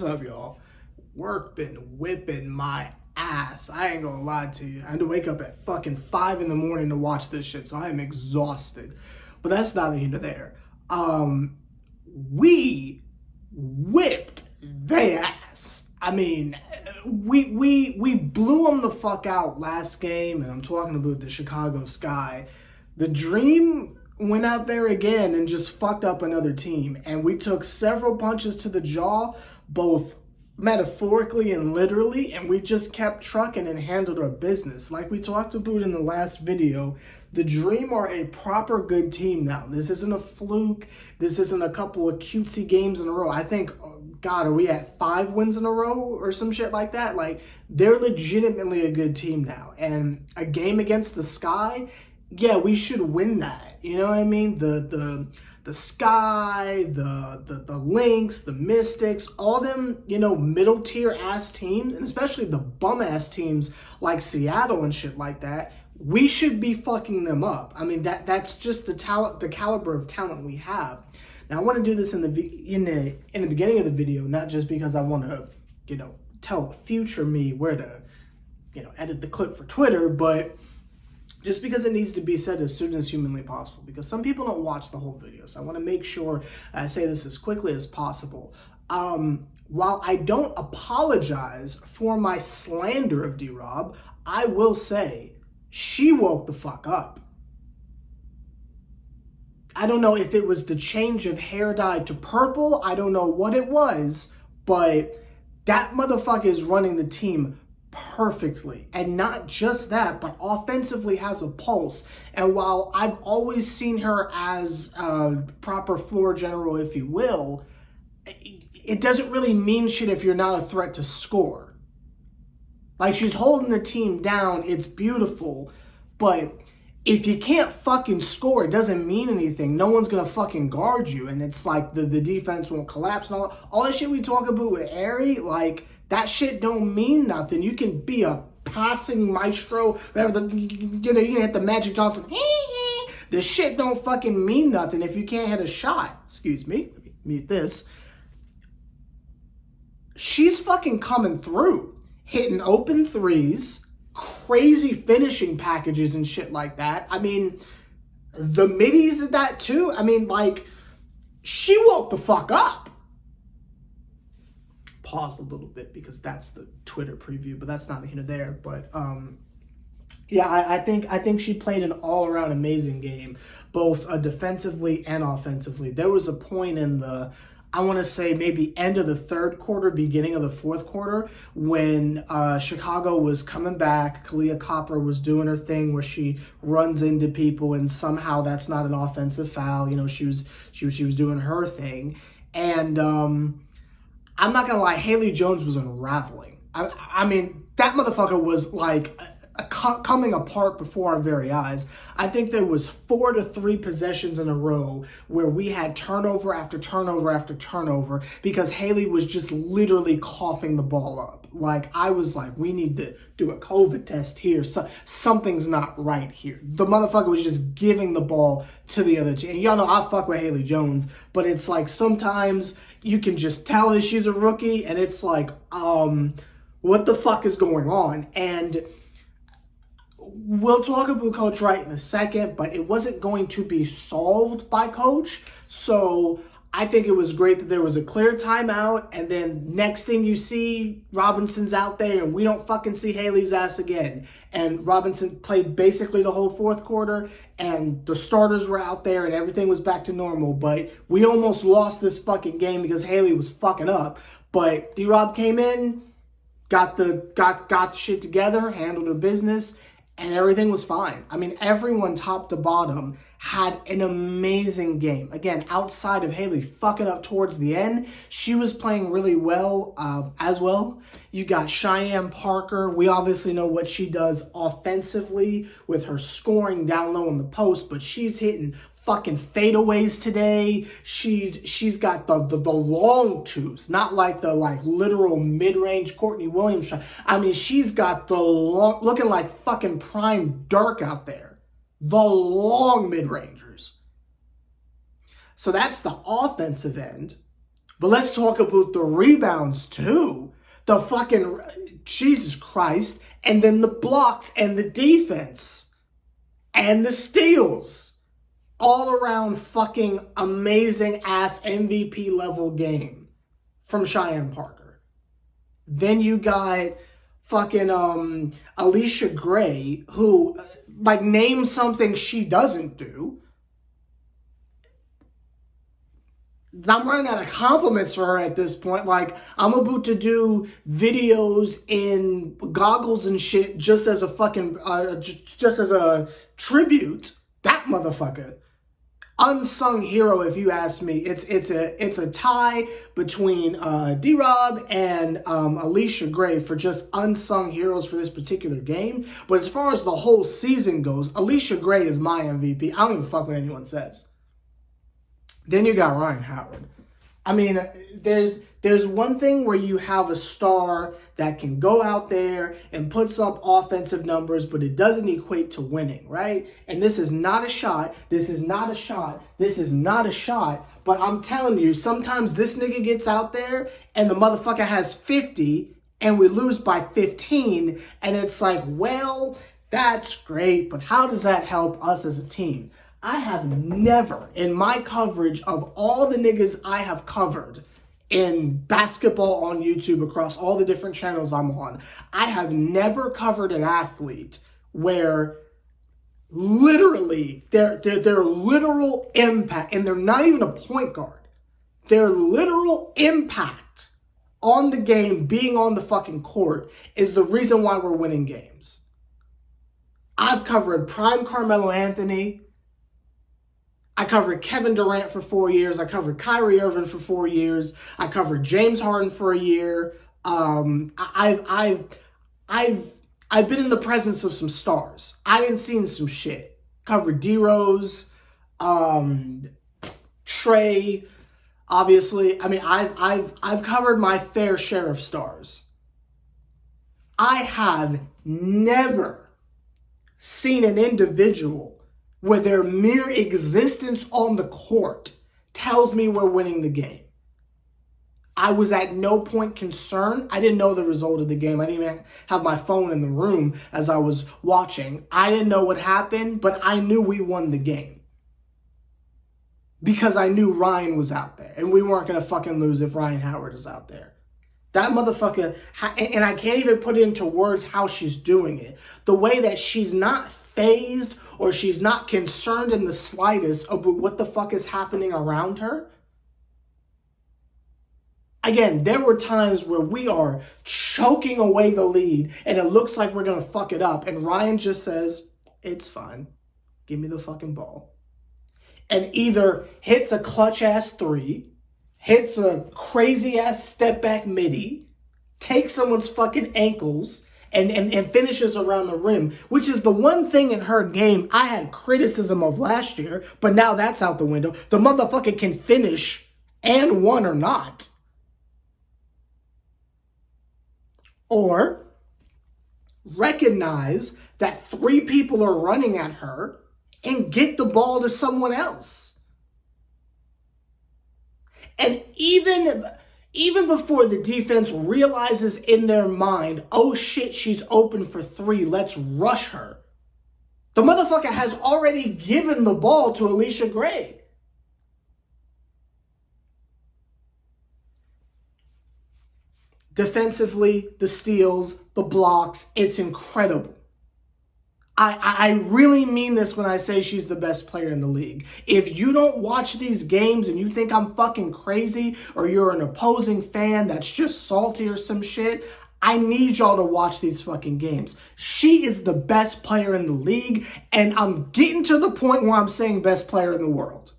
What's up, y'all? Work been whipping my ass. I ain't gonna lie to you. I had to wake up at fucking 5 in the morning to watch this shit, so I am exhausted. But that's neither here nor there. We whipped their ass. I mean, we blew them the fuck out last game, and I'm talking about the Chicago Sky. The Dream went out there again and just fucked up another team, and we took several punches to the jaw, both metaphorically and literally, and we just kept trucking and handled our business. Like we talked about in the last video, the Dream are a proper good team now. This isn't a fluke. This isn't a couple of cutesy games in a row. I think, God, are we at 5 wins in a row or some shit like that? Like, they're legitimately a good team now. And a game against the Sky, yeah, we should win that. You know what I mean? The Sky, the Lynx, the Mystics, all them, middle tier ass teams, and especially the bum ass teams like Seattle and shit like that, we should be fucking them up. I mean, that's just the caliber of talent we have. Now, I want to do this in the beginning of the video, not just because I want to, tell future me where to, edit the clip for Twitter, but just because it needs to be said as soon as humanly possible, because some people don't watch the whole video. So I want to make sure I say this as quickly as possible. While I don't apologize for my slander of D-Rob, I will say she woke the fuck up. I don't know if it was the change of hair dye to purple. I don't know what it was, but that motherfucker is running the team perfectly. And not just that, but offensively has a pulse. And while I've always seen her as a proper floor general, if you will, it doesn't really mean shit if you're not a threat to score. Like, she's holding the team down, it's beautiful, but if you can't fucking score, it doesn't mean anything. No one's gonna fucking guard you, and it's like the defense won't collapse and all that shit we talk about with Aerie, like, that shit don't mean nothing. You can be a passing maestro, whatever you can hit the Magic Johnson. The shit don't fucking mean nothing if you can't hit a shot. Excuse me, let me mute this. She's fucking coming through, hitting open threes, crazy finishing packages and shit like that. I mean, the middies at that too. I mean, like, she woke the fuck up. Pause a little bit because that's the Twitter preview, but that's not here nor there. But yeah, I think she played an all-around amazing game, both defensively and offensively. There was a point in the, I want to say maybe end of the third quarter, beginning of the fourth quarter, when Chicago was coming back. Kalia Copper was doing her thing where she runs into people, and somehow that's not an offensive foul. She was doing her thing, and I'm not gonna lie, Haley Jones was unraveling. I mean, that motherfucker was like coming apart before our very eyes. I think there was 4 to 3 possessions in a row where we had turnover after turnover after turnover because Haley was just literally coughing the ball up. Like, I was like, we need to do a COVID test here. So, something's not right here. The motherfucker was just giving the ball to the other team. And y'all know I fuck with Haley Jones, but it's like sometimes you can just tell that she's a rookie, and it's like, what the fuck is going on? And we'll talk about Coach Wright in a second, but it wasn't going to be solved by Coach. So I think it was great that there was a clear timeout, and then next thing you see, Robinson's out there, and we don't fucking see Haley's ass again. And Robinson played basically the whole fourth quarter, and the starters were out there, and everything was back to normal. But we almost lost this fucking game because Haley was fucking up. But D-Rob came in, got the shit together, handled her business, and everything was fine. I mean, everyone top to bottom had an amazing game. Again, outside of Haley fucking up towards the end, she was playing really well as well. You got Cheyenne Parker. We obviously know what she does offensively with her scoring down low in the post, but she's hitting fucking fadeaways today. She's got the long twos, not like the literal mid-range Courtney Williams shot. I mean, she's got the long, looking like fucking prime Dirk out there. The long mid-rangers. So that's the offensive end. But let's talk about the rebounds too. The fucking, Jesus Christ. And then the blocks and the defense. And the steals. All around fucking amazing ass MVP level game from Cheyenne Parker. Then you got fucking Alicia Gray, who, like, name something she doesn't do. I'm running out of compliments for her at this point. Like, I'm about to do videos in goggles and shit just as a fucking, just as a tribute. That motherfucker. Unsung hero, if you ask me. It's a tie between D-Rob and Alicia Gray for just unsung heroes for this particular game. But as far as the whole season goes, Alicia Gray is my MVP. I don't even fuck what anyone says. Then you got Ryan Howard. I mean, there's one thing where you have a star that can go out there and puts up offensive numbers, but it doesn't equate to winning, right? And this is not a shot. This is not a shot. This is not a shot. But I'm telling you, sometimes this nigga gets out there and the motherfucker has 50 and we lose by 15. And it's like, well, that's great, but how does that help us as a team? I have never, in my coverage of all the niggas I have covered in basketball on YouTube across all the different channels I'm on, I have never covered an athlete where literally their literal impact, and they're not even a point guard, their literal impact on the game being on the fucking court is the reason why we're winning games. I've covered prime Carmelo Anthony. I covered Kevin Durant for 4 years. I covered Kyrie Irving for 4 years. I covered James Harden for a year. I've been in the presence of some stars. I done seen some shit. Covered D-Rose, Trey, obviously. I mean, I've covered my fair share of stars. I have never seen an individual where their mere existence on the court tells me we're winning the game. I was at no point concerned. I didn't know the result of the game. I didn't even have my phone in the room as I was watching. I didn't know what happened, but I knew we won the game. Because I knew Ryan was out there. And we weren't going to fucking lose if Ryan Howard is out there. That motherfucker, and I can't even put into words how she's doing it. The way that she's not fazed or she's not concerned in the slightest about what the fuck is happening around her. Again, there were times where we are choking away the lead and it looks like we're going to fuck it up. And Ryan just says, it's fine. Give me the fucking ball. And either hits a clutch ass three, hits a crazy ass step back midi, takes someone's fucking ankles, and finishes around the rim, which is the one thing in her game I had criticism of last year, but now that's out the window. The motherfucker can finish and won or not. Or recognize that 3 people are running at her and get the ball to someone else. And even before the defense realizes in their mind, oh shit, she's open for 3, let's rush her. The motherfucker has already given the ball to Alicia Gray. Defensively, the steals, the blocks, it's incredible. I really mean this when I say she's the best player in the league. If you don't watch these games and you think I'm fucking crazy or you're an opposing fan that's just salty or some shit, I need y'all to watch these fucking games. She is the best player in the league, and I'm getting to the point where I'm saying best player in the world.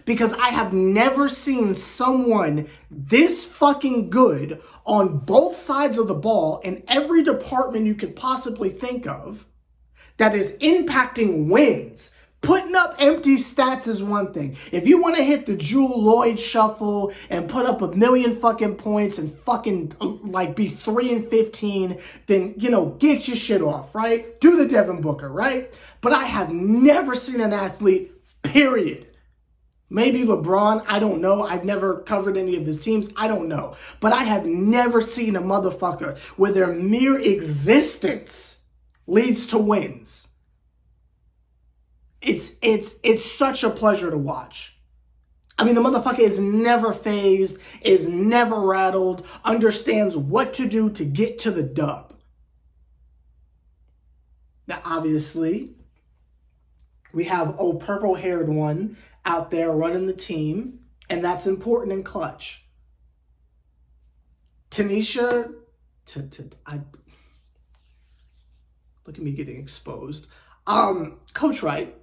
Because I have never seen someone this fucking good on both sides of the ball in every department you could possibly think of that is impacting wins. Putting up empty stats is one thing. If you want to hit the Jewel Lloyd shuffle and put up 1,000,000 fucking points and fucking like be 3-15, then, you know, get your shit off, right? Do the Devin Booker, right? But I have never seen an athlete, period, Maybe LeBron, I don't know. I've never covered any of his teams. I don't know. But I have never seen a motherfucker where their mere existence leads to wins. It's such a pleasure to watch. I mean, the motherfucker is never phased, is never rattled, understands what to do to get to the dub. Now, obviously, we have old purple-haired one out there running the team, and that's important in clutch. Tanisha, look at me getting exposed. Coach Wright.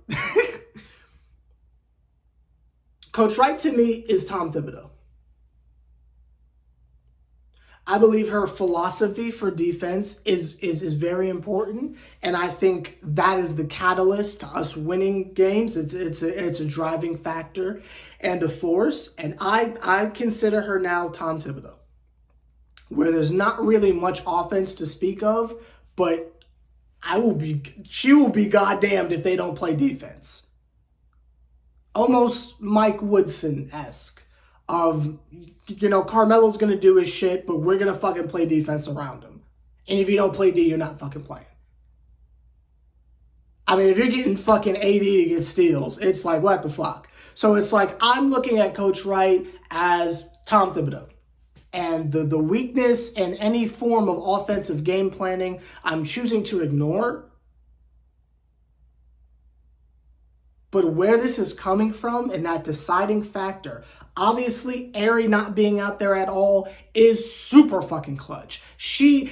Coach Wright to me is Tom Thibodeau. I believe her philosophy for defense is very important, and I think that is the catalyst to us winning games. It's a driving factor and a force, and I consider her now Tom Thibodeau, where there's not really much offense to speak of, but she will be goddamned if they don't play defense. Almost Mike Woodson-esque of, Carmelo's going to do his shit, but we're going to fucking play defense around him. And if you don't play D, you're not fucking playing. I mean, if you're getting fucking AD to get steals, it's like, what the fuck? So it's like, I'm looking at Coach Wright as Tom Thibodeau. And the weakness in any form of offensive game planning, I'm choosing to ignore. But where this is coming from and that deciding factor, obviously, Ari not being out there at all is super fucking clutch. She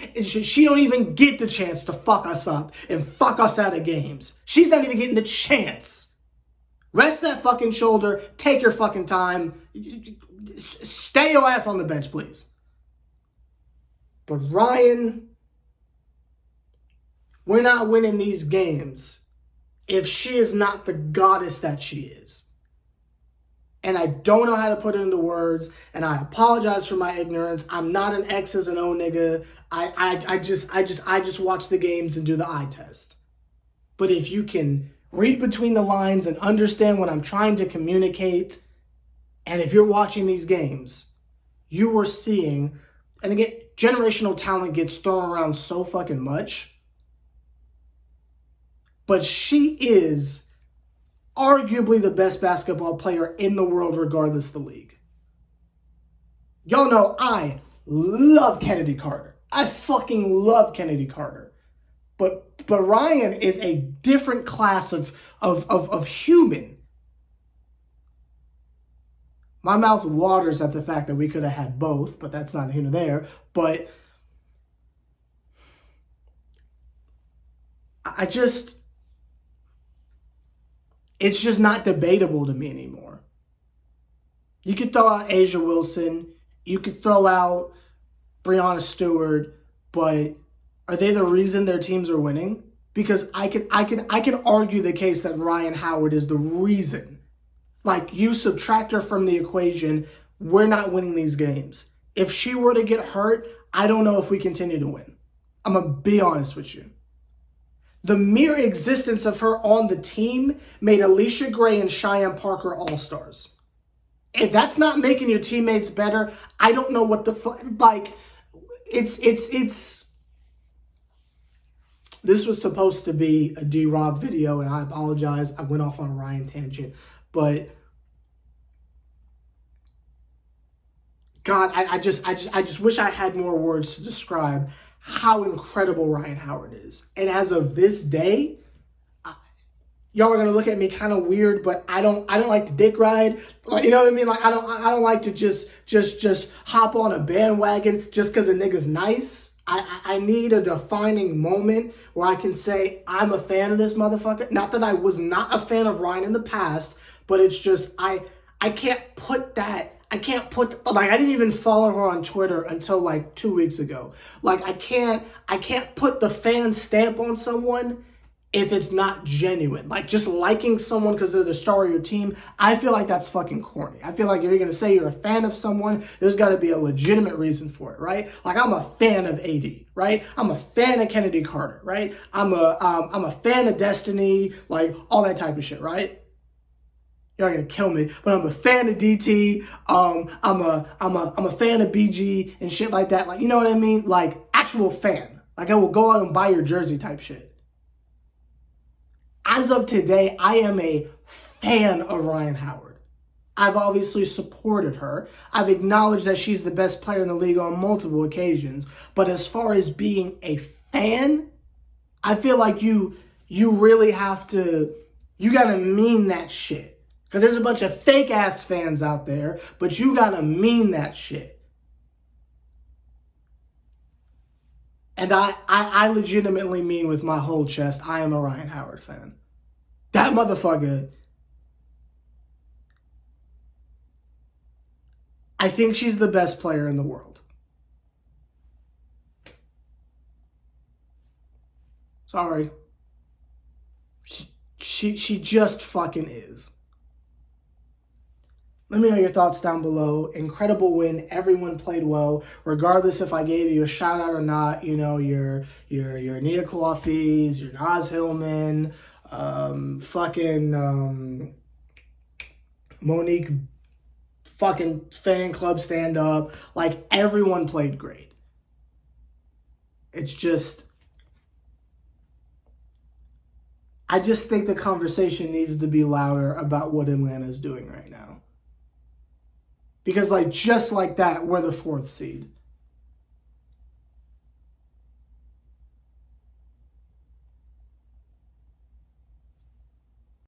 don't even get the chance to fuck us up and fuck us out of games. She's not even getting the chance. Rest that fucking shoulder. Take your fucking time. Stay your ass on the bench, please. But Ryan, we're not winning these games if she is not the goddess that she is. And I don't know how to put it into words, and I apologize for my ignorance. I'm not an X's and O nigga. I just watch the games and do the eye test. But if you can read between the lines and understand what I'm trying to communicate, and if you're watching these games, you are seeing, and again, generational talent gets thrown around so fucking much, but she is arguably the best basketball player in the world, regardless of the league. Y'all know I love Kennedy Carter. I fucking love Kennedy Carter. But Ryan is a different class of human. My mouth waters at the fact that we could have had both, but that's not here nor there. But it's just not debatable to me anymore. You could throw out Asia Wilson, you could throw out Breanna Stewart, but are they the reason their teams are winning? Because I can argue the case that Ryan Howard is the reason. Like, you subtract her from the equation, we're not winning these games. If she were to get hurt, I don't know if we continue to win. I'm going to be honest with you. The mere existence of her on the team made Alicia Gray and Cheyenne Parker all-stars. If that's not making your teammates better, I don't know what the fuck. Like, it's. This was supposed to be a D-Rob video, and I apologize. I went off on a Ryan tangent, but God, I just wish I had more words to describe how incredible Ryan Howard is. And as of this day, y'all are gonna look at me kind of weird, but I don't like to dick ride. Like, you know what I mean? Like, I don't like to just hop on a bandwagon just because a nigga's nice. I need a defining moment where I can say I'm a fan of this motherfucker. Not that I was not a fan of Ryan in the past, but it's just I can't put that. I didn't even follow her on Twitter until like 2 weeks ago. Like, I can't put the fan stamp on someone if it's not genuine. Like, just liking someone because they're the star of your team, I feel like that's fucking corny. I feel like if you're going to say you're a fan of someone, there's got to be a legitimate reason for it, right? Like, I'm a fan of AD, right? I'm a fan of Kennedy Carter, right? I'm a fan of Destiny, like, all that type of shit, right? Y'all gonna kill me, but I'm a fan of DT. I'm a fan of BG and shit like that. Like, you know what I mean? Like, actual fan. Like, I will go out and buy your jersey type shit. As of today, I am a fan of Ryan Howard. I've obviously supported her. I've acknowledged that she's the best player in the league on multiple occasions. But as far as being a fan, I feel like you really have to, you gotta mean that shit. Because there's a bunch of fake ass fans out there, but you gotta mean that shit. And I legitimately mean with my whole chest, I am a Ryan Howard fan. That motherfucker, I think she's the best player in the world. Sorry. She just fucking is. Let me know your thoughts down below. Incredible win. Everyone played well. Regardless if I gave you a shout out or not, you know, your Nia Kouafis, your Naz Hillman, Monique fucking fan club stand up. Like, everyone played great. It's just, I just think the conversation needs to be louder about what Atlanta is doing right now. Because, like, just like that, we're the 4th seed.